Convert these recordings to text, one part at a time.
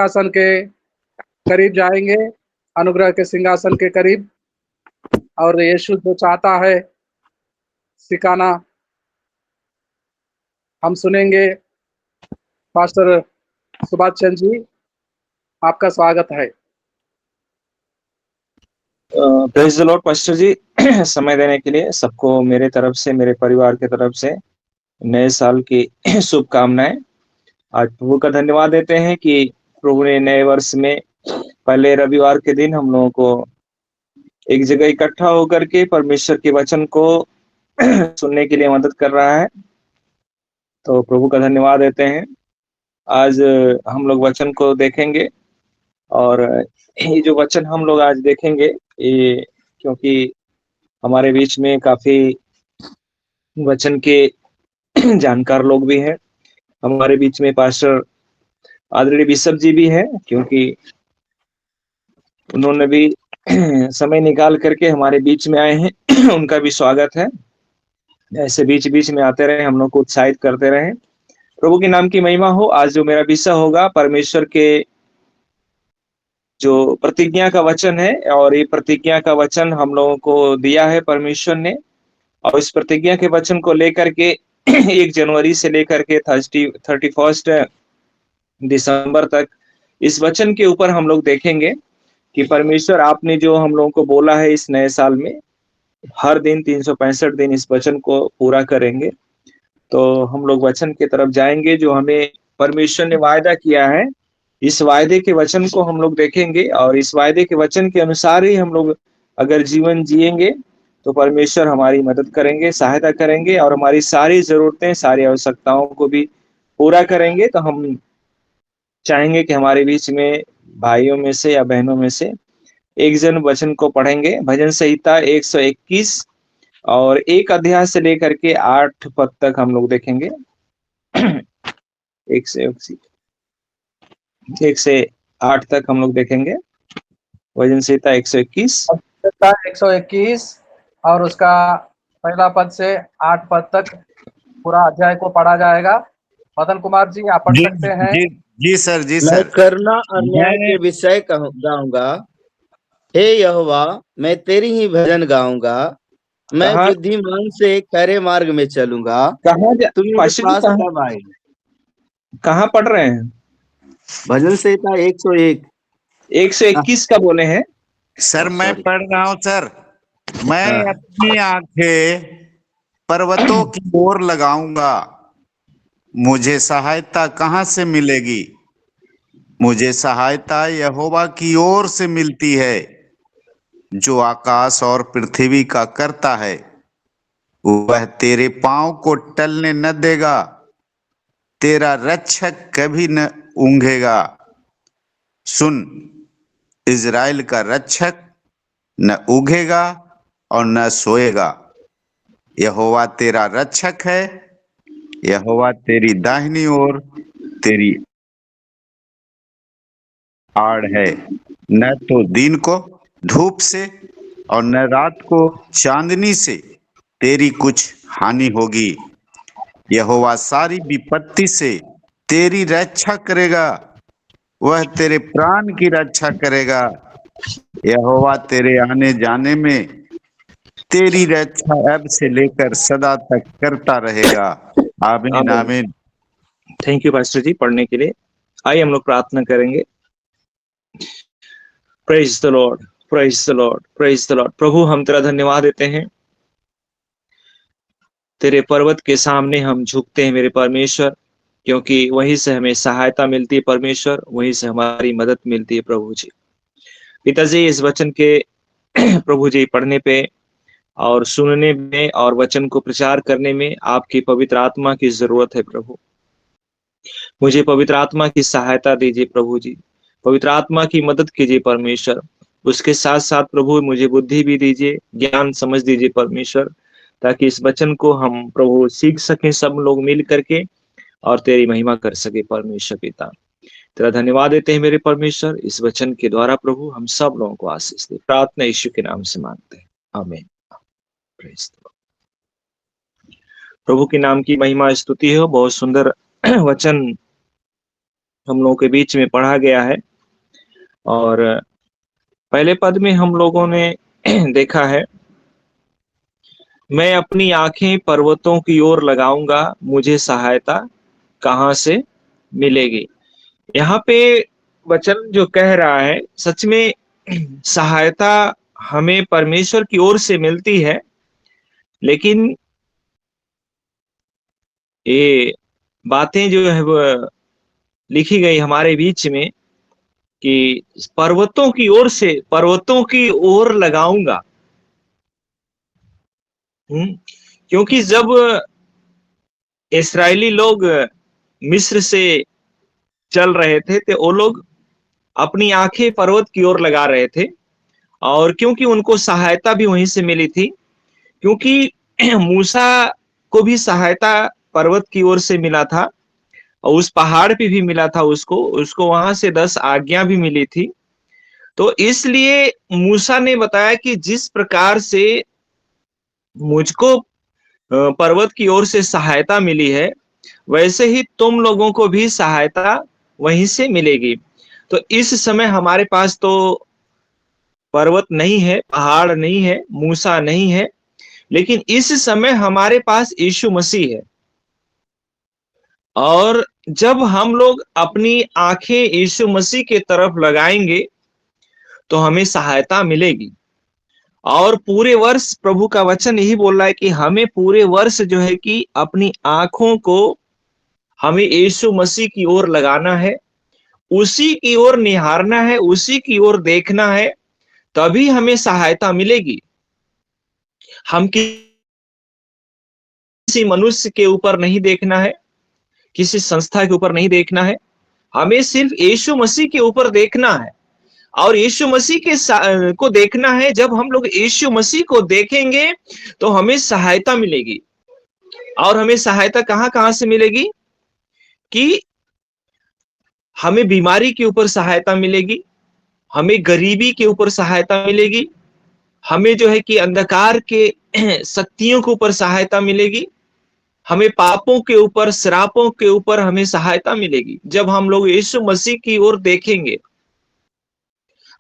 सिंहासन के करीब जाएंगे, अनुग्रह के सिंहासन के करीब, और यीशु जो चाहता है सिखाना हम सुनेंगे। पास्टर सुभाष चंद्र जी, आपका स्वागत है। प्रेज द लॉर्ड पास्टर जी, समय देने के लिए सबको मेरे तरफ से, मेरे परिवार के तरफ से नए साल की शुभकामनाएं। आज प्रभु का धन्यवाद देते हैं कि प्रभु ने नए वर्ष में पहले रविवार के दिन हम लोगों को एक जगह इकट्ठा होकर के परमेश्वर के वचन को सुनने के लिए मदद कर रहा है। तो प्रभु का धन्यवाद देते हैं। आज हम लोग वचन को देखेंगे, और ये जो वचन हम लोग आज देखेंगे, ये क्योंकि हमारे बीच में काफी वचन के जानकार लोग भी हैं। हमारे बीच में पास्टर आदरणीय बिशप जी भी हैं, क्योंकि उन्होंने भी समय निकाल करके हमारे बीच में आए हैं। उनका भी स्वागत है। ऐसे बीच बीच में आते रहे, हम लोग को उत्साहित करते रहे। प्रभु के नाम की महिमा हो। आज जो मेरा विषय होगा, परमेश्वर के जो प्रतिज्ञा का वचन है, और ये प्रतिज्ञा का वचन हम लोगों को दिया है परमेश्वर ने, और इस प्रतिज्ञा के वचन को लेकर के 1 जनवरी से लेकर के 31 दिसंबर तक इस वचन के ऊपर हम लोग देखेंगे कि परमेश्वर आपने जो हम लोगों को बोला है इस नए साल में, हर दिन 365 दिन इस वचन को पूरा करेंगे। तो हम लोग वचन की तरफ जाएंगे जो हमें परमेश्वर ने वायदा किया है। इस वायदे के वचन को हम लोग देखेंगे, और इस वायदे के वचन के अनुसार ही हम लोग अगर जीवन जिएंगे तो परमेश्वर हमारी मदद करेंगे, सहायता करेंगे, और हमारी सारी जरूरतें, सारी आवश्यकताओं को भी पूरा करेंगे। तो हम चाहेंगे कि हमारे बीच में भाइयों में से या बहनों में से एक जन वचन को पढ़ेंगे। भजन संहिता 121 और 1 अध्याय से लेकर के 8 पद तक हम लोग देखेंगे। 1 से 8 तक हम लोग देखेंगे। भजन संहिता 121 और उसका पहला पद से 8 पद तक पूरा अध्याय को पढ़ा जाएगा। मदन कुमार जी, आप पढ़ सकते हैं। जी सर, जी मैं सर। करना अन्याय के विषय गाऊंगा। हे यहोवा, मैं तेरी ही भजन गाऊंगा। मैं बुद्धिमान से खरे मार्ग में चलूंगा। तुम मेरे पास कब आए? कहाँ पढ़ रहे हैं? भजन संहिता 101 121 का बोले हैं सर। मैं पढ़ रहा हूँ सर। मैं अपनी आंखें पर्वतों की ओर लगाऊंगा। मुझे सहायता कहाँ से मिलेगी? मुझे सहायता यहोवा की ओर से मिलती है, जो आकाश और पृथ्वी का करता है। वह तेरे पांव को टलने न देगा, तेरा रक्षक कभी न ऊंघेगा। सुन, इज़राइल का रक्षक न ऊँघेगा और न सोएगा। यहोवा तेरा रक्षक है, यहोवा तेरी दाहिनी ओर तेरी आड़ है। न तो दिन को धूप से और न रात को चांदनी से तेरी कुछ हानि होगी। यहोवा सारी विपत्ति से तेरी रक्षा करेगा, वह तेरे प्राण की रक्षा करेगा। यहोवा तेरे आने जाने में तेरी रक्षा अब से लेकर सदा तक करता रहेगा। आमीन, आमीन। थैंक यू पास्टर जी पढ़ने के लिए। आइए हम लोग प्रार्थना करेंगे। Praise the Lord, praise the Lord, praise the Lord. प्रभु, हम तेरा धन्यवाद देते हैं। तेरे पर्वत के सामने हम झुकते हैं मेरे परमेश्वर, क्योंकि वहीं से हमें सहायता मिलती है परमेश्वर, वहीं से हमारी मदद मिलती है प्रभु जी। पिताजी, इस वचन के प्रभु जी पढ़ने पे और सुनने में और वचन को प्रचार करने में आपकी पवित्र आत्मा की जरूरत है प्रभु। मुझे पवित्र आत्मा की सहायता दीजिए प्रभु जी, पवित्र आत्मा की मदद कीजिए परमेश्वर। उसके साथ साथ प्रभु मुझे बुद्धि भी दीजिए, ज्ञान समझ दीजिए परमेश्वर, ताकि इस वचन को हम प्रभु सीख सकें सब लोग मिल करके और तेरी महिमा कर सके परमेश्वर पिता। तेरा धन्यवाद देते हैं मेरे परमेश्वर। इस वचन के द्वारा प्रभु हम सब लोगों को आशीष दे, प्रार्थना यीशु के नाम से मांगते हैं, आमीन। प्रभु के नाम की महिमा स्तुति हो। बहुत सुंदर वचन हम लोगों के बीच में पढ़ा गया है। और पहले पद में हम लोगों ने देखा है, मैं अपनी आंखें पर्वतों की ओर लगाऊंगा, मुझे सहायता कहाँ से मिलेगी। यहाँ पे वचन जो कह रहा है, सच में सहायता हमें परमेश्वर की ओर से मिलती है, लेकिन ये बातें जो है वो लिखी गई हमारे बीच में कि पर्वतों की ओर से, पर्वतों की ओर लगाऊंगा। क्योंकि जब इस्राएली लोग मिस्र से चल रहे थे तो वो लोग अपनी आंखें पर्वत की ओर लगा रहे थे, और क्योंकि उनको सहायता भी वहीं से मिली थी, क्योंकि मूसा को भी सहायता पर्वत की ओर से मिला था और उस पहाड़ पे भी मिला था, उसको वहां से 10 आज्ञा भी मिली थी। तो इसलिए मूसा ने बताया कि जिस प्रकार से मुझको पर्वत की ओर से सहायता मिली है, वैसे ही तुम लोगों को भी सहायता वहीं से मिलेगी। तो इस समय हमारे पास तो पर्वत नहीं है, पहाड़ नहीं है, मूसा नहीं है, लेकिन इस समय हमारे पास यीशु मसीह है। और जब हम लोग अपनी आंखें यीशु मसीह के तरफ लगाएंगे तो हमें सहायता मिलेगी। और पूरे वर्ष प्रभु का वचन यही बोल रहा है कि हमें पूरे वर्ष जो है कि अपनी आंखों को हमें यीशु मसीह की ओर लगाना है, उसी की ओर निहारना है, उसी की ओर देखना है, तभी हमें सहायता मिलेगी। हम किसी मनुष्य के ऊपर नहीं देखना है, किसी संस्था के ऊपर नहीं देखना है, हमें सिर्फ यीशु मसीह के ऊपर देखना है। और यीशु मसीह के को देखना है। जब हम लोग यीशु मसीह को देखेंगे तो हमें सहायता मिलेगी। और हमें सहायता कहां कहां से मिलेगी? कि हमें बीमारी के ऊपर सहायता मिलेगी, हमें गरीबी के ऊपर सहायता मिलेगी, हमें जो है कि अंधकार के शक्तियों के ऊपर सहायता मिलेगी, हमें पापों के ऊपर, श्रापों के ऊपर हमें सहायता मिलेगी जब हम लोग यीशु मसीह की ओर देखेंगे।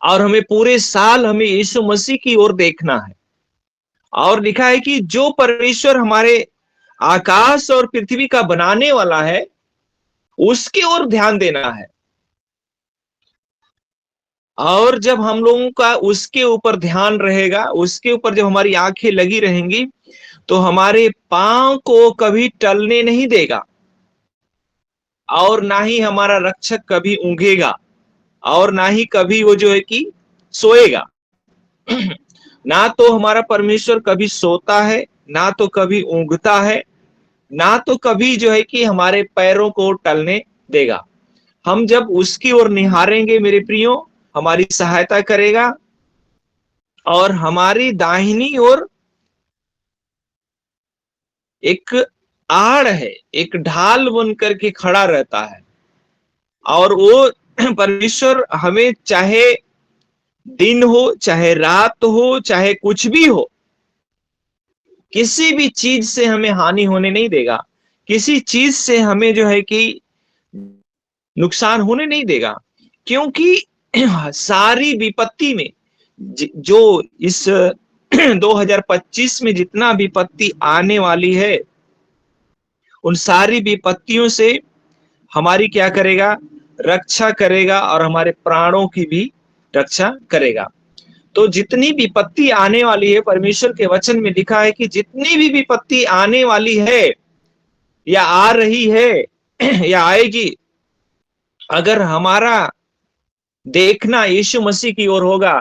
और हमें पूरे साल हमें यीशु मसीह की ओर देखना है। और लिखा है कि जो परमेश्वर हमारे आकाश और पृथ्वी का बनाने वाला है, उसकी ओर ध्यान देना है। और जब हम लोगों का उसके ऊपर ध्यान रहेगा, उसके ऊपर जब हमारी आंखें लगी रहेंगी, तो हमारे पांव को कभी टलने नहीं देगा, और ना ही हमारा रक्षक कभी ऊंघेगा, और ना ही कभी वो जो है कि सोएगा। ना तो हमारा परमेश्वर कभी सोता है, ना तो कभी ऊंघता है, ना तो कभी जो है कि हमारे पैरों को टलने देगा। हम जब उसकी ओर निहारेंगे मेरे प्रियो, हमारी सहायता करेगा। और हमारी दाहिनी ओर एक आड़ है, एक ढाल बन करके खड़ा रहता है। और वो परमेश्वर हमें चाहे दिन हो, चाहे रात हो, चाहे कुछ भी हो, किसी भी चीज से हमें हानि होने नहीं देगा, किसी चीज से हमें जो है कि नुकसान होने नहीं देगा। क्योंकि सारी विपत्ति में जो इस 2025 में जितना विपत्ति आने वाली है, उन सारी विपत्तियों से हमारी क्या करेगा? रक्षा करेगा, और हमारे प्राणों की भी रक्षा करेगा। तो जितनी विपत्ति आने वाली है, परमेश्वर के वचन में लिखा है कि जितनी भी विपत्ति आने वाली है या आ रही है या आएगी, अगर हमारा देखना यीशु मसीह की ओर होगा,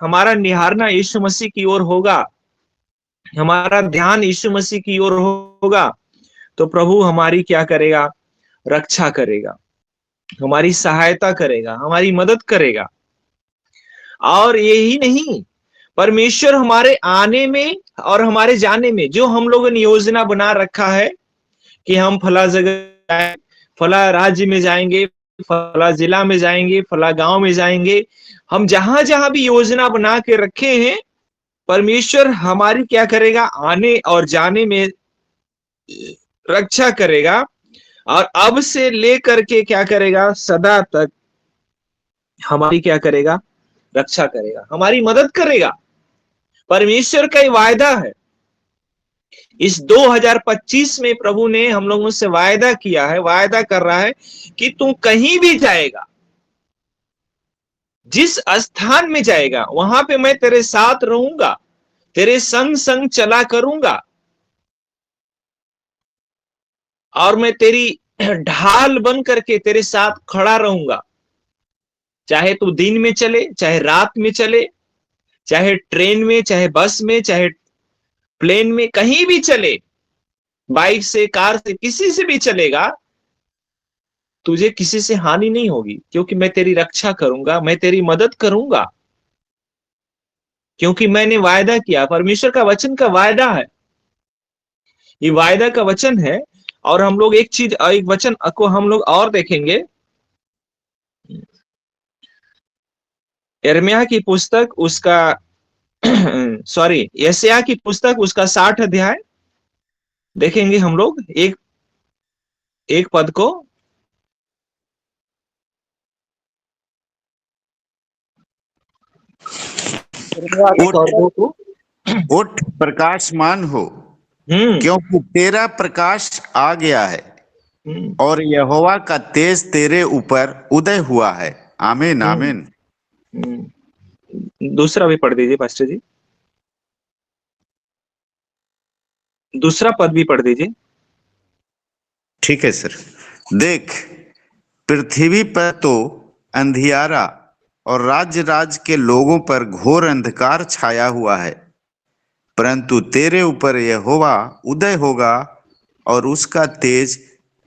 हमारा निहारना यीशु मसीह की ओर होगा, हमारा ध्यान यीशु मसीह की ओर होगा, तो प्रभु हमारी क्या करेगा? रक्षा करेगा, हमारी सहायता करेगा, हमारी मदद करेगा। और यही नहीं, परमेश्वर हमारे आने में और हमारे जाने में, जो हम लोगों ने योजना बना रखा है कि हम फला जगह, फला राज्य में जाएंगे, फला जिला में जाएंगे, फला गांव में जाएंगे, हम जहां जहां भी योजना बना के रखे हैं, परमेश्वर हमारी क्या करेगा? आने और जाने में रक्षा करेगा। और अब से लेकर के क्या करेगा, सदा तक हमारी क्या करेगा, रक्षा करेगा, हमारी मदद करेगा। परमेश्वर का ये वायदा है। इस 2025 में प्रभु ने हम लोगों से वायदा किया है, वायदा कर रहा है कि तू कहीं भी जाएगा, जिस स्थान में जाएगा वहां पे मैं तेरे साथ रहूंगा, तेरे संग संग चला करूंगा, और मैं तेरी ढाल बन करके तेरे साथ खड़ा रहूंगा। चाहे तू दिन में चले, चाहे रात में चले, चाहे ट्रेन में, चाहे बस में, चाहे प्लेन में, कहीं भी चले, बाइक से, कार से, किसी से भी चलेगा, तुझे किसी से हानि नहीं होगी, क्योंकि मैं तेरी रक्षा करूंगा, मैं तेरी मदद करूंगा, क्योंकि मैंने वायदा किया। परमेश्वर का वचन का वायदा है, ये वायदा का वचन है। और हम लोग एक वचन को हम लोग और देखेंगे, यिर्मयाह की पुस्तक उसका सॉरी यशायाह की पुस्तक उसका 60 अध्याय देखेंगे हम लोग, एक पद को। उठ प्रकाशमान हो, क्योंकि तेरा प्रकाश आ गया है और यहोवा का तेज तेरे ऊपर उदय हुआ है। आमीन आमीन। दूसरा भी पढ़ दीजिए पास्टर जी, दूसरा पद भी पढ़ दीजिए। ठीक है सर। देख, पृथ्वी पर तो अंधियारा और राज्य के लोगों पर घोर अंधकार छाया हुआ है, परंतु तेरे ऊपर यहोवा उदय होगा और उसका तेज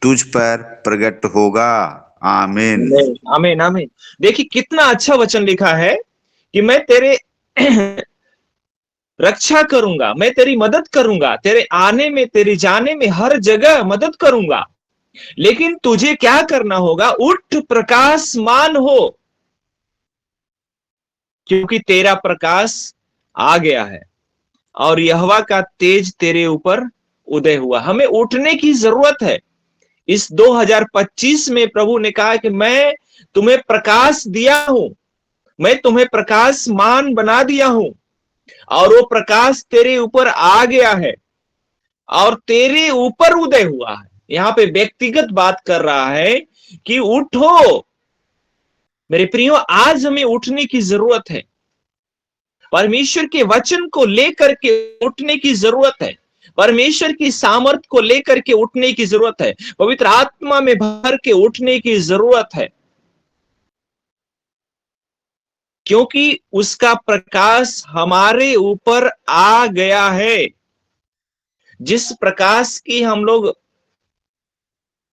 तुझ पर प्रकट होगा। आमीन आमीन आमीन। देखिए कितना अच्छा वचन लिखा है कि मैं तेरे रक्षा करूंगा, मैं तेरी मदद करूंगा, तेरे आने में, तेरे जाने में, हर जगह मदद करूंगा। लेकिन तुझे क्या करना होगा, उठ प्रकाशमान हो, क्योंकि तेरा प्रकाश आ गया है और यहोवा का तेज तेरे ऊपर उदय हुआ। हमें उठने की जरूरत है। इस 2025 में प्रभु ने कहा कि मैं तुम्हें प्रकाश दिया हूं, मैं तुम्हें प्रकाशमान बना दिया हूं, और वो प्रकाश तेरे ऊपर आ गया है और तेरे ऊपर उदय हुआ है। यहां पे व्यक्तिगत बात कर रहा है कि उठो मेरे प्रियो, आज हमें उठने की जरूरत है। परमेश्वर के वचन को लेकर के उठने की जरूरत है, परमेश्वर की सामर्थ को लेकर के उठने की जरूरत है, पवित्र आत्मा में भर के उठने की जरूरत है, क्योंकि उसका प्रकाश हमारे ऊपर आ गया है। जिस प्रकाश की हम लोग,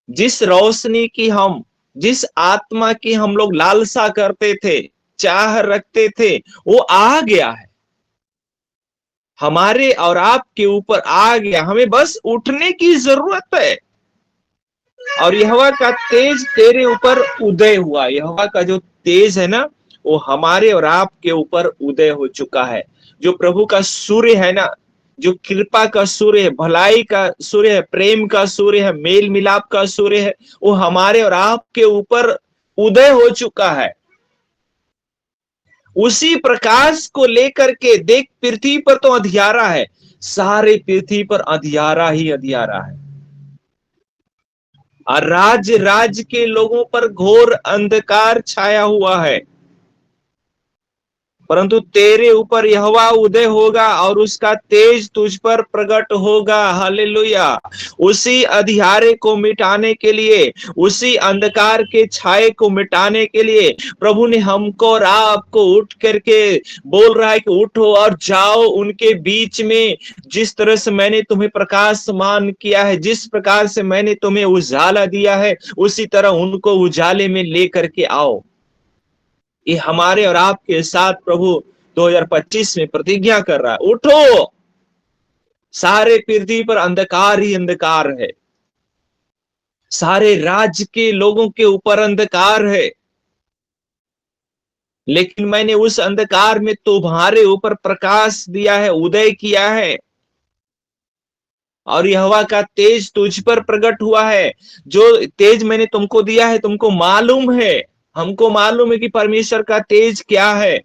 जिस रोशनी की हम, जिस आत्मा की हम लोग लालसा करते थे, चाह रखते थे, वो आ गया है, हमारे और आपके ऊपर आ गया। हमें बस उठने की जरूरत है। और यहोवा का तेज तेरे ऊपर उदय हुआ। यहोवा का जो तेज है ना, वो हमारे और आपके ऊपर उदय हो चुका है। जो प्रभु का सूर्य है ना, जो कृपा का सूर्य है, भलाई का सूर्य है, प्रेम का सूर्य है, मेल मिलाप का सूर्य है, वो हमारे और आपके ऊपर उदय हो चुका है। उसी प्रकाश को लेकर के देख, पृथ्वी पर तो अंधियारा है, सारे पृथ्वी पर अंधियारा ही अंधियारा है, और राज्य के लोगों पर घोर अंधकार छाया हुआ है, परंतु तेरे ऊपर यहोवा उदय होगा और उसका तेज तुझ पर प्रकट होगा। हालेलुया। उसी अंधियारे को मिटाने के लिए, उसी अंधकार के छाए को मिटाने के लिए प्रभु ने हमको और आपको उठ करके बोल रहा है कि उठो और जाओ उनके बीच में। जिस तरह से मैंने तुम्हें प्रकाशमान किया है, जिस प्रकार से मैंने तुम्हें उजाला दिया है, उसी तरह उनको उजाले में लेकर के आओ। ये हमारे और आपके साथ प्रभु 2025 में प्रतिज्ञा कर रहा है। उठो, सारे पृथ्वी पर अंधकार ही अंधकार है, सारे राज्य के लोगों के ऊपर अंधकार है, लेकिन मैंने उस अंधकार में तुम्हारे ऊपर प्रकाश दिया है, उदय किया है। और यहोवा का तेज तुझ पर प्रकट हुआ है। जो तेज मैंने तुमको दिया है तुमको मालूम है, हमको मालूम है कि परमेश्वर का तेज क्या है।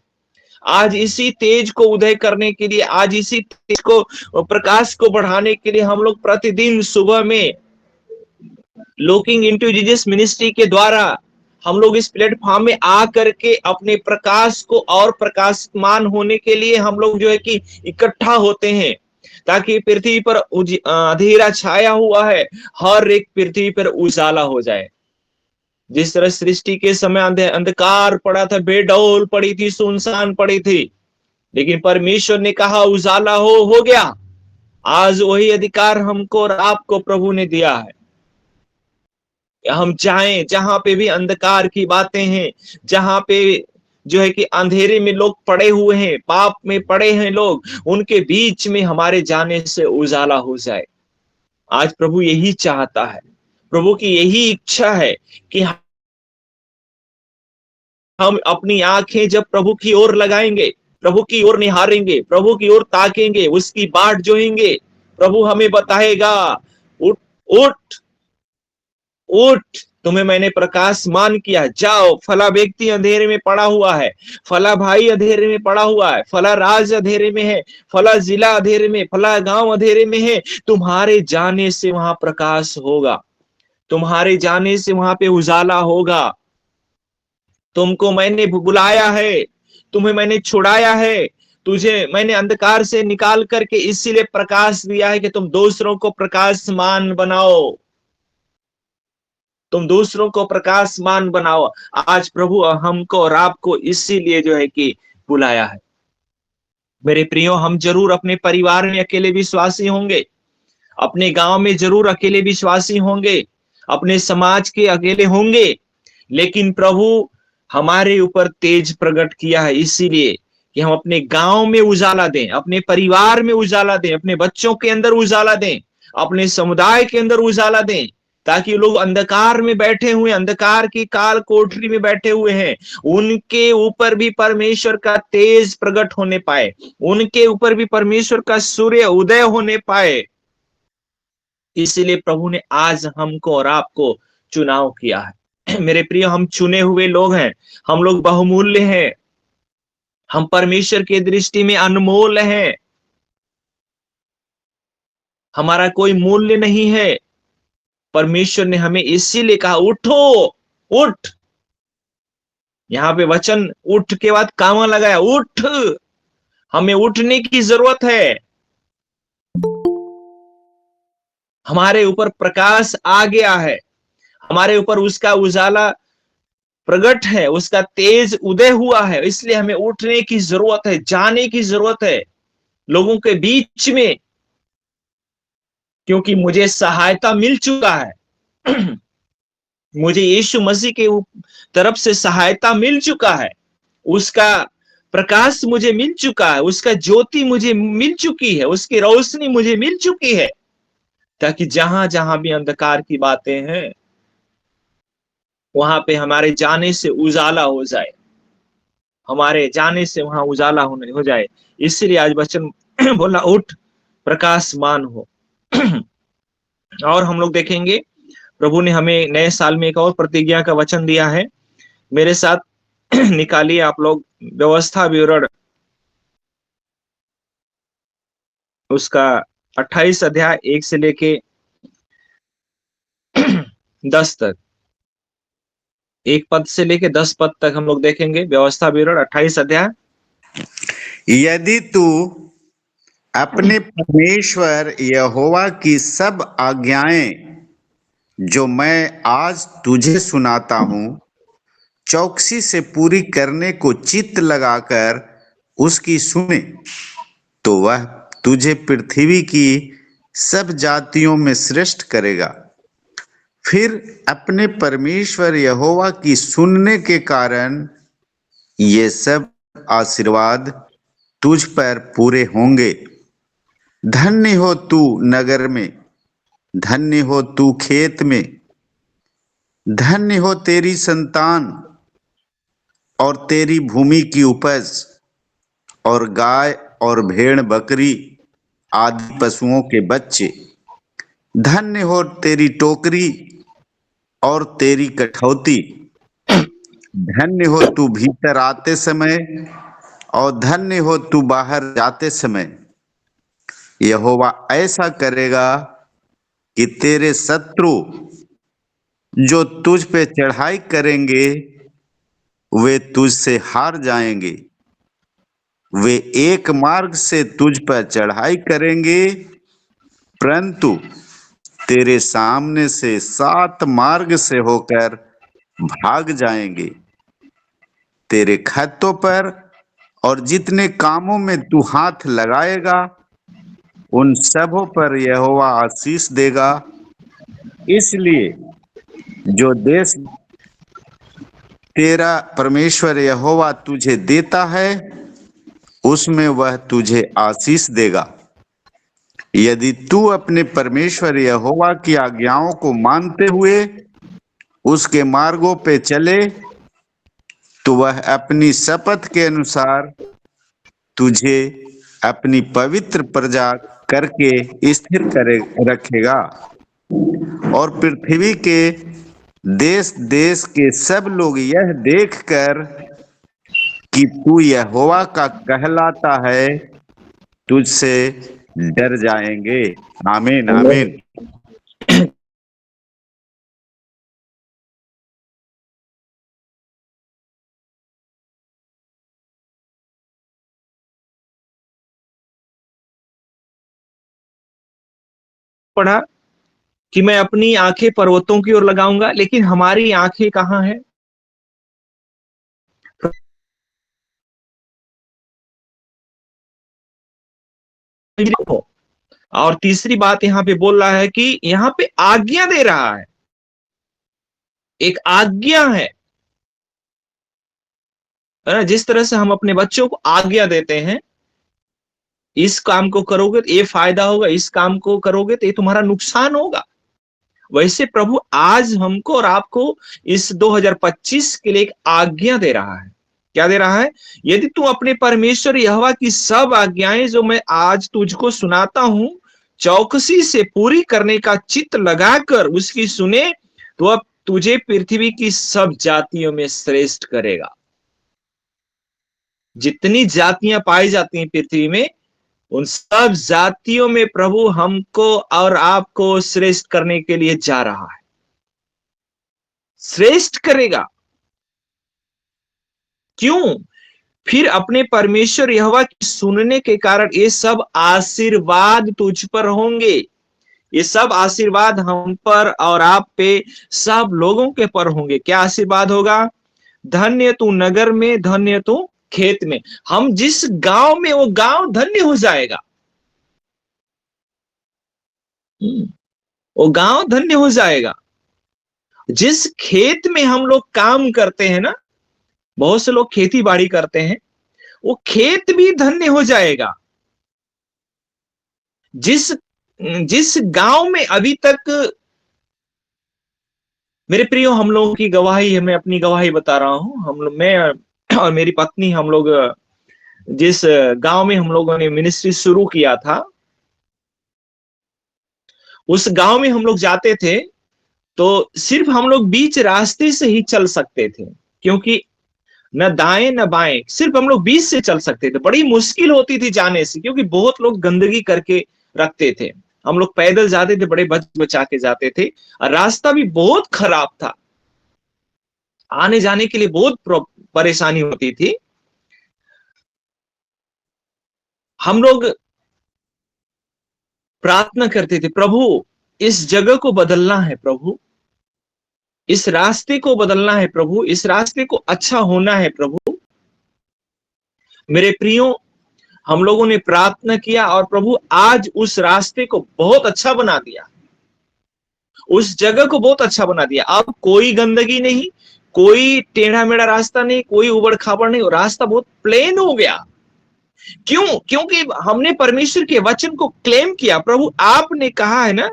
आज इसी तेज को उदय करने के लिए, आज इसी तेज को, प्रकाश को बढ़ाने के लिए हम लोग प्रतिदिन सुबह में लुकिंग इनटू जीसस मिनिस्ट्री के द्वारा हम लोग इस प्लेटफॉर्म में आ करके अपने प्रकाश को और प्रकाशमान होने के लिए हम लोग जो है कि इकट्ठा होते हैं, ताकि पृथ्वी पर अंधेरा छाया हुआ है, हर एक पृथ्वी पर उजाला हो जाए। जिस तरह सृष्टि के समय अंधकार पड़ा था, बेडौल पड़ी थी, सुनसान पड़ी थी, लेकिन परमेश्वर ने कहा उजाला हो गया। आज वही अधिकार हमको और आपको प्रभु ने दिया है। हम चाहें जहां पे भी अंधकार की बातें हैं, जहां पे जो है कि अंधेरे में लोग पड़े हुए हैं, पाप में पड़े हैं लोग, उनके बीच में हमारे जाने से उजाला हो जाए। आज प्रभु यही चाहता है, प्रभु की यही इच्छा है कि हम अपनी आंखें जब प्रभु की ओर लगाएंगे, प्रभु की ओर निहारेंगे, प्रभु की ओर ताकेंगे, उसकी बाट जोहेंगे, प्रभु हमें बताएगा उठ उठ उठ, तुम्हें मैंने प्रकाशमान किया, जाओ। फला व्यक्ति अंधेरे में पड़ा हुआ है, फला भाई अंधेरे में पड़ा हुआ है, फला राज्य अंधेरे में है, फला जिला अंधेरे में, फला गांव अंधेरे में है, तुम्हारे जाने से वहां प्रकाश होगा, तुम्हारे जाने से वहां पे उजाला होगा। तुमको मैंने बुलाया है, तुम्हें मैंने छुड़ाया है, तुझे मैंने अंधकार से निकाल करके इसीलिए प्रकाश दिया है कि तुम दूसरों को प्रकाशमान बनाओ, तुम दूसरों को प्रकाशमान बनाओ। आज प्रभु हमको और आपको इसीलिए जो है कि बुलाया है। मेरे प्रियो, हम जरूर अपने परिवार में अकेले विश्वासी होंगे, अपने गांव में जरूर अकेले विश्वासी होंगे, अपने समाज के अकेले होंगे, लेकिन प्रभु हमारे ऊपर तेज प्रकट किया है इसीलिए कि हम अपने गांव में उजाला दें, अपने परिवार में उजाला दें, अपने बच्चों के अंदर उजाला दें, अपने समुदाय के अंदर उजाला दें, ताकि लोग अंधकार में बैठे हुए, अंधकार की काल कोठरी में बैठे हुए हैं, उनके ऊपर भी परमेश्वर का तेज प्रकट होने पाए, उनके ऊपर भी परमेश्वर का सूर्य उदय होने पाए। इसीलिए प्रभु ने आज हमको और आपको चुनाव किया है। मेरे प्रिय, हम चुने हुए लोग हैं, हम लोग बहुमूल्य हैं, हम परमेश्वर की दृष्टि में अनमोल हैं, हमारा कोई मूल्य नहीं है। परमेश्वर ने हमें इसीलिए कहा उठो, उठ। यहाँ पे वचन उठ के बाद कामा लगाया, उठ, हमें उठने की जरूरत है। हमारे ऊपर प्रकाश आ गया है, हमारे ऊपर उसका उजाला प्रकट है, उसका तेज उदय हुआ है, इसलिए हमें उठने की जरूरत है, जाने की जरूरत है लोगों के बीच में, क्योंकि मुझे सहायता मिल चुका है। मुझे यीशु मसीह के तरफ से सहायता मिल चुका है, उसका प्रकाश मुझे मिल चुका है, उसका ज्योति मुझे मिल चुकी है, उसकी रोशनी मुझे मिल चुकी है, ताकि जहां जहां भी अंधकार की बातें हैं वहां पे हमारे जाने से उजाला हो जाए, हमारे जाने से वहां उजाला हो जाए। इसलिए आज वचन बोला उठ, प्रकाशमान हो। और हम लोग देखेंगे प्रभु ने हमें नए साल में एक और प्रतिज्ञा का वचन दिया है। मेरे साथ निकालिए आप लोग व्यवस्था विवरण उसका 28 अध्याय 1 से लेके 10 तक, 1 पद से लेके 10 पद तक हम लोग देखेंगे। व्यवस्था विवरण 28 अध्याय। यदि तू अपने परमेश्वर यहोवा की सब आज्ञाएं जो मैं आज तुझे सुनाता हूं चौकसी से पूरी करने को चित्त लगाकर उसकी सुने, तो वह तुझे पृथ्वी की सब जातियों में श्रेष्ठ करेगा। फिर अपने परमेश्वर यहोवा की सुनने के कारण ये सब आशीर्वाद तुझ पर पूरे होंगे। धन्य हो तू नगर में, धन्य हो तू खेत में, धन्य हो तेरी संतान और तेरी भूमि की उपज, और गाय और भेड़ बकरी आदि पशुओं के बच्चे। धन्य हो तेरी टोकरी और तेरी कठौती, धन्य हो तू भीतर आते समय और धन्य हो तू बाहर जाते समय। यहोवा ऐसा करेगा कि तेरे शत्रु जो तुझ पे चढ़ाई करेंगे वे तुझसे हार जाएंगे। वे एक मार्ग से तुझ पर चढ़ाई करेंगे, परंतु तेरे सामने से 7 मार्ग से होकर भाग जाएंगे। तेरे खत्तों पर और जितने कामों में तू हाथ लगाएगा उन सबों पर यहोवा आशीष देगा। इसलिए जो देश तेरा परमेश्वर यहोवा तुझे देता है उसमें वह तुझे आशीष देगा। यदि तू अपने परमेश्वर यहोवा की आज्ञाओं को मानते हुए उसके मार्गों पे चले तो वह अपनी शपथ के अनुसार तुझे अपनी पवित्र प्रजा करके स्थिर करे रखेगा और पृथ्वी के देश देश के सब लोग यह देखकर कि तू यहोवा का कहलाता है तुझसे डर जाएंगे। आमीन आमीन। पढ़ा कि मैं अपनी आंखें पर्वतों की ओर लगाऊंगा, लेकिन हमारी आंखें कहाँ है? और तीसरी बात यहाँ पे बोल रहा है कि यहाँ पे आज्ञा दे रहा है, एक आज्ञा है। जिस तरह से हम अपने बच्चों को आज्ञा देते हैं, इस काम को करोगे तो ये फायदा होगा, इस काम को करोगे तो ये तुम्हारा नुकसान होगा, वैसे प्रभु आज हमको और आपको इस 2025 के लिए एक आज्ञा दे रहा है। क्या दे रहा है? यदि तू अपने परमेश्वर यहोवा की सब आज्ञाएं जो मैं आज तुझको सुनाता हूं चौकसी से पूरी करने का चित्त लगाकर उसकी सुने तो अब तुझे पृथ्वी की सब जातियों में श्रेष्ठ करेगा। जितनी जातियां पाई जाती हैं पृथ्वी में, उन सब जातियों में प्रभु हमको और आपको श्रेष्ठ करने के लिए जा रहा है, श्रेष्ठ करेगा। क्यों? फिर अपने परमेश्वर यहोवा की सुनने के कारण ये सब आशीर्वाद तुझ पर होंगे। ये सब आशीर्वाद हम पर और आप पे सब लोगों के पर होंगे। क्या आशीर्वाद होगा? धन्य तू नगर में, धन्य तू खेत में। हम जिस गांव में, वो गांव धन्य हो जाएगा, वो गांव धन्य हो जाएगा। जिस खेत में हम लोग काम करते हैं ना, बहुत से लोग खेती बाड़ी करते हैं, वो खेत भी धन्य हो जाएगा। जिस गांव में अभी तक, मेरे प्रियो, हम लोगों की गवाही है, मैं अपनी गवाही बता रहा हूं। हम लोग, मैं और मेरी पत्नी, हम लोग जिस गांव में हम लोगों ने मिनिस्ट्री शुरू किया था, उस गांव में हम लोग जाते थे तो सिर्फ हम लोग बीच रास्ते से ही चल सकते थे, क्योंकि न दाएं न बाएं, सिर्फ हम लोग बीच से चल सकते थे। बड़ी मुश्किल होती थी जाने से, क्योंकि बहुत लोग गंदगी करके रखते थे। हम लोग पैदल जाते थे, बड़े बच बचा के जाते थे, और रास्ता भी बहुत खराब था, आने जाने के लिए बहुत परेशानी होती थी। हम लोग प्रार्थना करते थे, प्रभु इस जगह को बदलना है, प्रभु इस रास्ते को बदलना है, प्रभु इस रास्ते को अच्छा होना है। प्रभु मेरे प्रियो, हम लोगों ने प्रार्थना किया और प्रभु आज उस रास्ते को बहुत अच्छा बना दिया, उस जगह को बहुत अच्छा बना दिया। अब कोई गंदगी नहीं, कोई टेढ़ा मेढ़ा रास्ता नहीं, कोई उबड़ खाबड़ नहीं, रास्ता बहुत प्लेन हो गया। क्यों? क्योंकि हमने परमेश्वर के वचन को क्लेम किया। प्रभु आपने कहा है ना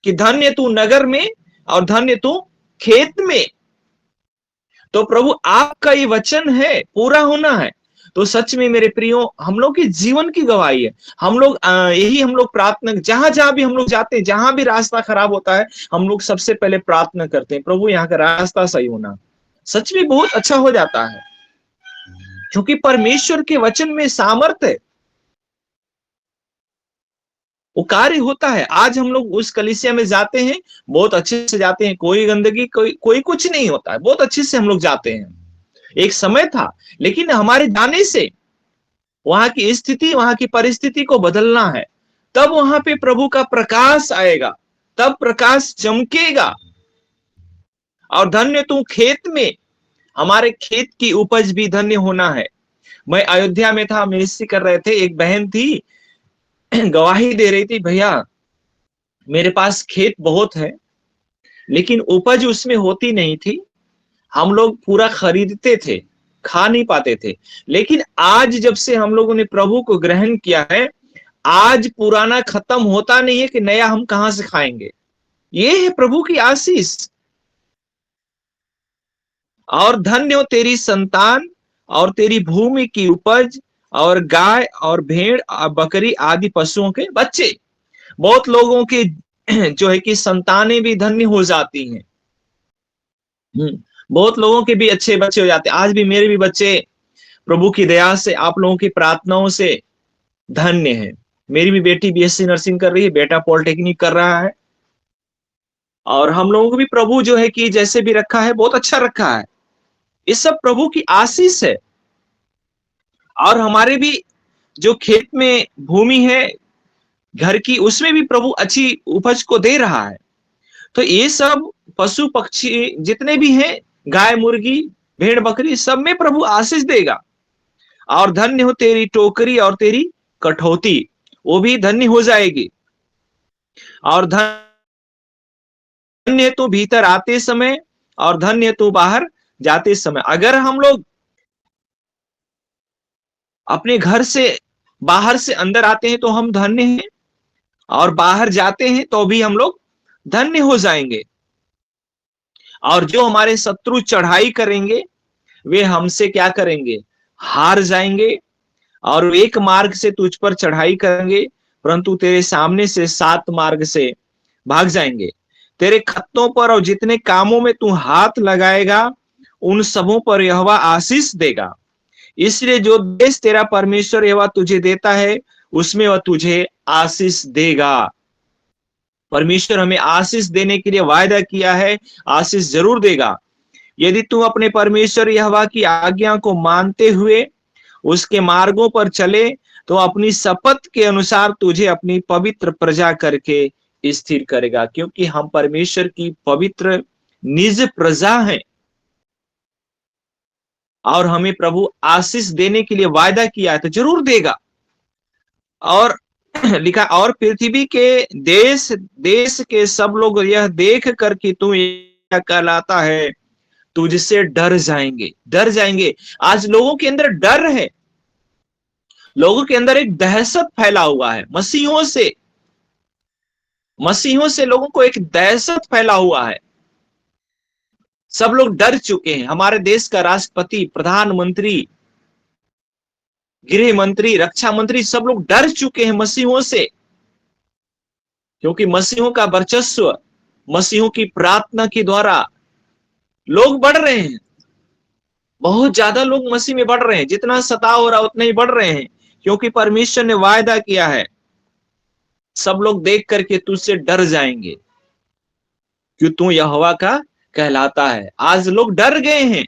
कि धन्य तू नगर में और धन्य तू खेत में। तो प्रभु आपका ये वचन है, पूरा होना है। तो सच में मेरे प्रियो, हम लोग के जीवन की गवाही है। हम लोग यही हम लोग प्रार्थना, जहां जहां भी हम लोग जाते हैं, जहां भी रास्ता खराब होता है, हम लोग सबसे पहले प्रार्थना करते हैं, प्रभु यहाँ का रास्ता सही होना। सच में बहुत अच्छा हो जाता है, क्योंकि परमेश्वर के वचन में सामर्थ है, वो कार्य होता है। आज हम लोग उस कलीसिया में जाते हैं, बहुत अच्छे से जाते हैं, कोई गंदगी, कोई कुछ नहीं होता है, बहुत अच्छे से हम लोग जाते हैं। एक समय था, लेकिन हमारे जाने से वहां की स्थिति, वहां की परिस्थिति को बदलना है, तब वहां पे प्रभु का प्रकाश आएगा, तब प्रकाश चमकेगा। और धन्य तू खेत में, हमारे खेत की उपज भी धन्य होना है। मैं अयोध्या में था, मिनिस्ट्री कर रहे थे, एक बहन थी, गवाही दे रही थी, भैया मेरे पास खेत बहुत है, लेकिन उपज उसमें होती नहीं थी, हम लोग पूरा खरीदते थे, खा नहीं पाते थे। लेकिन आज जब से हम लोगों ने प्रभु को ग्रहण किया है, आज पुराना खत्म होता नहीं है कि नया हम कहां से खाएंगे। ये है प्रभु की आशीष। और धन्य हो तेरी संतान और तेरी भूमि की उपज, और गाय और भेड़ और बकरी आदि पशुओं के बच्चे। बहुत लोगों के जो है कि संतानें भी धन्य हो जाती हैं। बहुत लोगों के भी अच्छे बच्चे हो जाते हैं। आज भी मेरे भी बच्चे प्रभु की दया से, आप लोगों की प्रार्थनाओं से धन्य है। मेरी भी बेटी बीएससी नर्सिंग कर रही है, बेटा पॉलिटेक्निक कर रहा है। और हम लोगों को भी प्रभु जो है कि जैसे भी रखा है, बहुत अच्छा रखा है। ये सब प्रभु की आशीष है। और हमारे भी जो खेत में भूमि है घर की, उसमें भी प्रभु अच्छी उपज को दे रहा है। तो ये सब पशु पक्षी जितने भी हैं, गाय मुर्गी भेड़ बकरी, सब में प्रभु आशीष देगा। और धन्य हो तेरी टोकरी और तेरी कठौती, वो भी धन्य हो जाएगी। और धन्य तो भीतर आते समय और धन्य तो बाहर जाते समय। अगर हम लोग अपने घर से बाहर से अंदर आते हैं तो हम धन्य हैं, और बाहर जाते हैं तो भी हम लोग धन्य हो जाएंगे। और जो हमारे शत्रु चढ़ाई करेंगे, वे हमसे क्या करेंगे, हार जाएंगे। और एक मार्ग से तुझ पर चढ़ाई करेंगे, परंतु तेरे सामने से 7 मार्ग से भाग जाएंगे। तेरे खत्तों पर और जितने कामों में तू हाथ लगाएगा, उन सबों पर यहोवा आशीष देगा। इसलिए जो देश तेरा परमेश्वर यहोवा तुझे देता है, उसमें वह तुझे आशीष देगा। परमेश्वर हमें आशीष देने के लिए वायदा किया है, आशीष जरूर देगा। यदि तू अपने परमेश्वर यहोवा की आज्ञा को मानते हुए उसके मार्गों पर चले, तो अपनी शपथ के अनुसार तुझे अपनी पवित्र प्रजा करके स्थिर करेगा। क्योंकि हम परमेश्वर की पवित्र निज प्रजा हैं, और हमें प्रभु आशीष देने के लिए वायदा किया है, तो जरूर देगा। और लिखा, और पृथ्वी के देश देश के सब लोग यह देख कर कि तू कहलाता है, तुझसे डर जाएंगे, डर जाएंगे। आज लोगों के अंदर डर है, लोगों के अंदर एक दहशत फैला हुआ है। मसीहों से लोगों को एक दहशत फैला हुआ है। सब लोग डर चुके हैं। हमारे देश का राष्ट्रपति, प्रधानमंत्री, गृह मंत्री, रक्षा मंत्री, सब लोग डर चुके हैं मसीहों से। क्योंकि मसीहों का वर्चस्व, मसीहों की प्रार्थना के द्वारा लोग बढ़ रहे हैं। बहुत ज्यादा लोग मसीह में बढ़ रहे हैं। जितना सताव हो रहा उतना ही बढ़ रहे हैं, क्योंकि परमेश्वर ने वायदा किया है, सब लोग देख करके तुझसे डर जाएंगे कि तू यहोवा का कहलाता है। आज लोग डर गए हैं।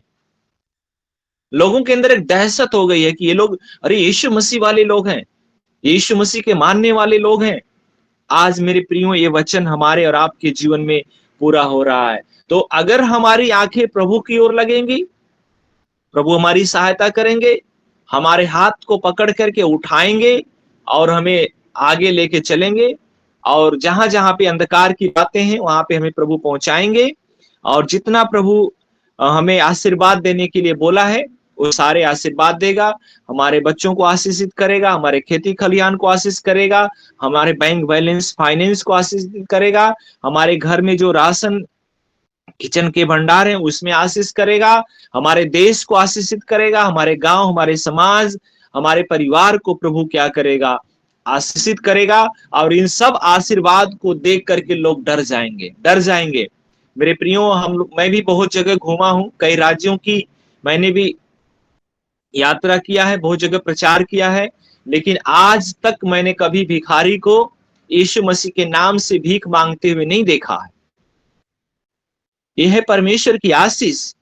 लोगों के अंदर एक दहशत हो गई है कि ये लोग, अरे यीशु मसीह वाले लोग हैं, यीशु मसीह के मानने वाले लोग हैं। आज मेरे प्रियो, ये वचन हमारे और आपके जीवन में पूरा हो रहा है। तो अगर हमारी आंखें प्रभु की ओर लगेंगी, प्रभु हमारी सहायता करेंगे, हमारे हाथ को पकड़ करके उठाएंगे और हमें आगे लेके चलेंगे। और जहां जहां पे अंधकार की बातें हैं, वहां पे हमें प्रभु पहुंचाएंगे। और जितना प्रभु हमें आशीर्वाद देने के लिए बोला है, वो सारे आशीर्वाद देगा। हमारे बच्चों को आशीषित करेगा, हमारे खेती खलिहान को आशीष करेगा, हमारे बैंक बैलेंस फाइनेंस को आशीषित करेगा, हमारे घर में जो राशन किचन के भंडार है उसमें आशीष करेगा, हमारे देश को आशीषित करेगा, हमारे गांव, हमारे समाज, हमारे परिवार को प्रभु क्या करेगा, आशीषित करेगा। और इन सब आशीर्वाद को देख करके लोग डर जाएंगे, डर जाएंगे। मेरे प्रियो, मैं भी बहुत जगह घूमा हूँ, कई राज्यों की मैंने भी यात्रा किया है, बहुत जगह प्रचार किया है, लेकिन आज तक मैंने कभी भिखारी को यीशु मसीह के नाम से भीख मांगते हुए नहीं देखा है। यह है परमेश्वर की आशीष,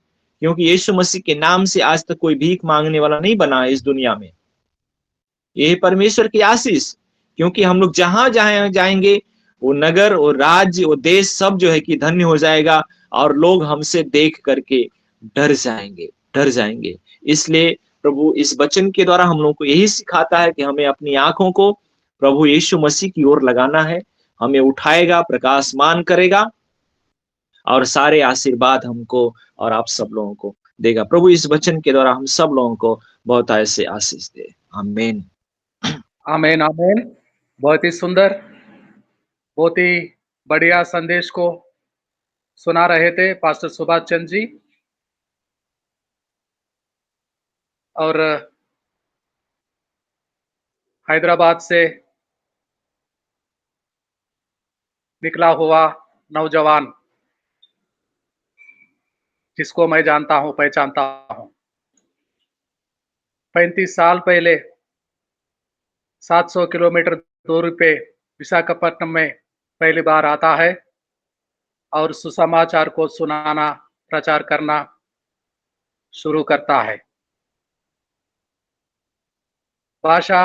क्योंकि यीशु मसीह के नाम से आज तक कोई भीख मांगने वाला नहीं बना है इस दुनिया में। यह है परमेश्वर की आशीष, क्योंकि हम लोग जहां जहां जाएंगे वो नगर और राज्य और देश सब जो है कि धन्य हो जाएगा, और लोग हमसे देख करके डर जाएंगे, डर जाएंगे। इसलिए प्रभु इस वचन के द्वारा हम लोगों को यही सिखाता है कि हमें अपनी आंखों को प्रभु यीशु मसीह की ओर लगाना है। हमें उठाएगा, प्रकाशमान करेगा, और सारे आशीर्वाद हमको और आप सब लोगों को देगा। प्रभु इस वचन के द्वारा हम सब लोगों को बहुत ऐसे आशीष दे। आमीन, आमीन, आमीन। बहुत ही सुंदर, बहुत ही बढ़िया संदेश को सुना रहे थे पास्टर सुभाष चंद्र जी। और हैदराबाद से निकला हुआ नौजवान, जिसको मैं जानता हूं, पहचानता हूं। 35 साल पहले 700 किलोमीटर दूरी पे विशाखापट्टनम में पहली बार आता है और सुसमाचार को सुनाना, प्रचार करना शुरू करता है। भाषा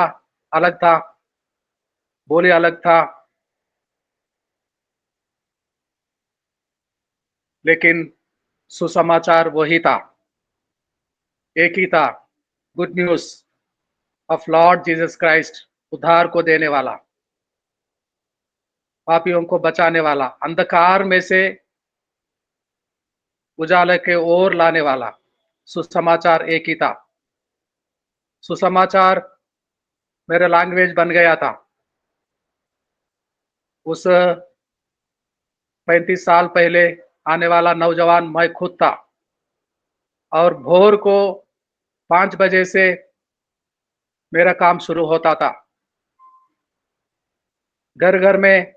अलग था, बोली अलग था, लेकिन सुसमाचार वही था, एक ही था। Good news of Lord Jesus Christ, उद्धार को देने वाला, पापियों को बचाने वाला, अंधकार में से उजाले के ओर लाने वाला। सुसमाचार एक ही था। सुसमाचार मेरा लैंग्वेज बन गया था। उस 35 साल पहले आने वाला नौजवान मैं खुद था, और भोर को 5 बजे से मेरा काम शुरू होता था। घर घर में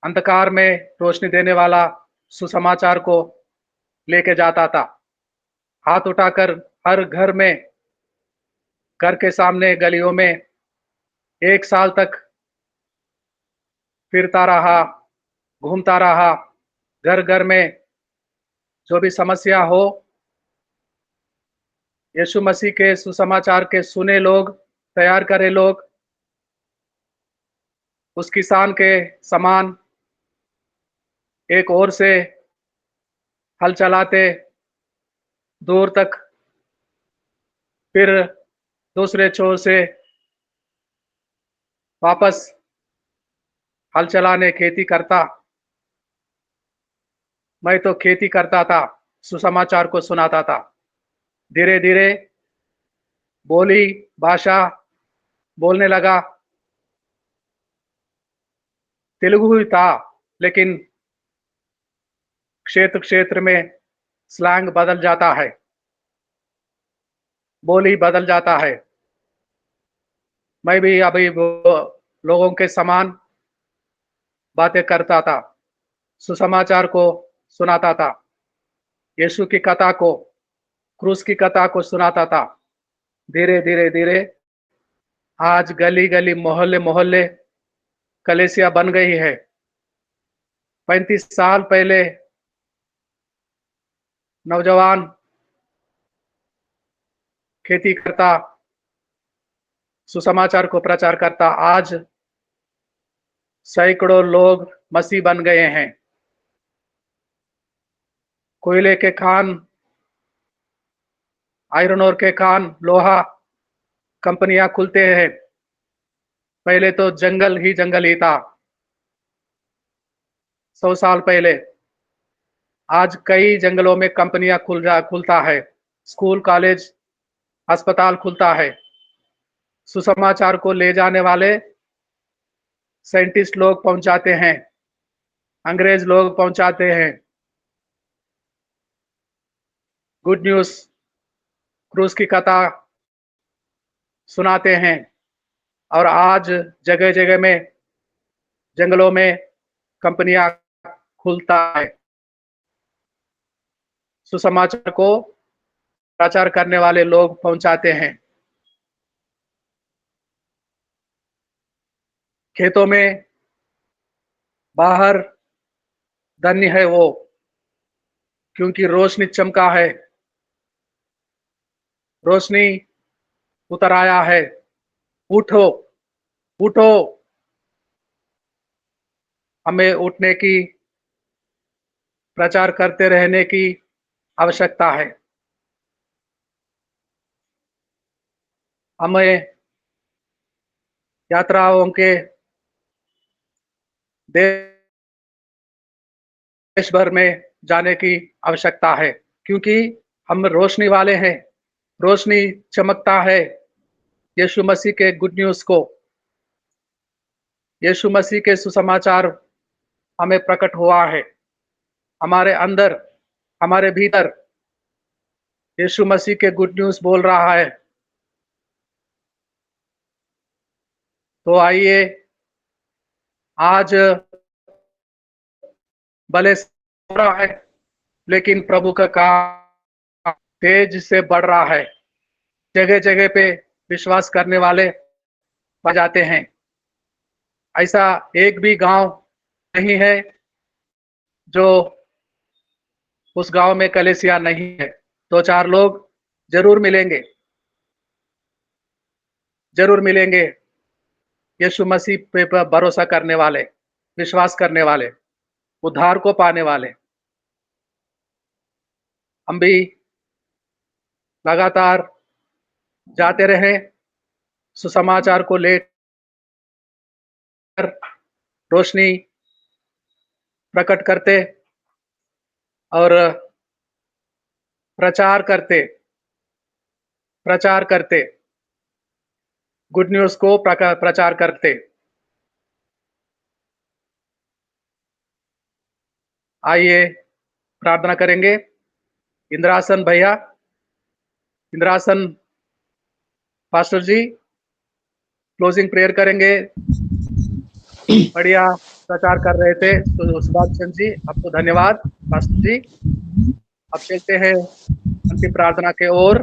अंधकार में रोशनी देने वाला सुसमाचार को लेके जाता था। हाथ उठाकर हर घर में, घर के सामने, गलियों में 1 साल तक फिरता रहा, घूमता रहा। घर घर में जो भी समस्या हो, यीशु मसीह के सुसमाचार के सुने लोग, तैयार करे लोग, उस किसान के समान एक ओर से हल चलाते दूर तक, फिर दूसरे छोर से वापस हल चलाने खेती करता। मैं तो खेती करता था, सुसमाचार को सुनाता था। धीरे धीरे बोली भाषा बोलने लगा। तेलुगु ही था, लेकिन क्षेत्र क्षेत्र में स्लैंग बदल जाता है, बोली बदल जाता है। मैं भी अभी लोगों के समान बातें करता था, सुसमाचार को सुनाता था, यीशु की कथा को, क्रूस की कथा को सुनाता था। धीरे धीरे धीरे आज गली गली, मोहल्ले मोहल्ले कलेसिया बन गई है। 35 साल पहले नौजवान खेती करता, सुसमाचार को प्रचार करता। आज सैकड़ों लोग मसीह बन गए हैं। कोयले के खान, आयरन ओर के खान, लोहा कंपनियां खुलते हैं। पहले तो जंगल ही था। 100 साल पहले, आज कई जंगलों में कंपनियां खुलता है। स्कूल, कॉलेज, अस्पताल खुलता है। सुसमाचार को ले जाने वाले साइंटिस्ट लोग पहुंचाते हैं। अंग्रेज लोग पहुंचाते हैं। गुड न्यूज क्रूस की कथा सुनाते हैं और आज जगह जगह में जंगलों में कंपनियां खुलता है। सुसमाचार को प्रचार करने वाले लोग पहुंचाते हैं। खेतों में बाहर धन्य है वो, क्योंकि रोशनी चमका है, रोशनी उतर आया है। उठो उठो, हमें उठने की, प्रचार करते रहने की आवश्यकता है। हमें यात्राओं के देश भर में जाने की आवश्यकता है, क्योंकि हम रोशनी वाले हैं। रोशनी चमकता है यीशु मसीह के गुड न्यूज को। यीशु मसीह के सुसमाचार हमें प्रकट हुआ है। हमारे अंदर, हमारे भीतर यीशु मसीह के गुड न्यूज बोल रहा है। तो आइए आज भले हो रहा है, लेकिन प्रभु का काम तेज से बढ़ रहा है। जगह जगह पे विश्वास करने वाले पा जाते हैं। ऐसा एक भी गांव नहीं है जो उस गांव में कलीसिया नहीं है। 2-4 लोग जरूर मिलेंगे, जरूर मिलेंगे। यीशु मसीह पे भरोसा करने वाले, विश्वास करने वाले, उद्धार को पाने वाले। हम भी लगातार जाते रहें, सुसमाचार को लेकर रोशनी प्रकट करते और प्रचार करते गुड न्यूज को प्रचार करते। आइए प्रार्थना करेंगे। इंद्रासन भैया, इंद्रासन पास्टर जी क्लोजिंग प्रेयर करेंगे। बढ़िया प्रचार कर रहे थे तो सुभाष जी, आपको धन्यवाद। पास्टर जी, अब चलते हैं अंतिम प्रार्थना के ओर।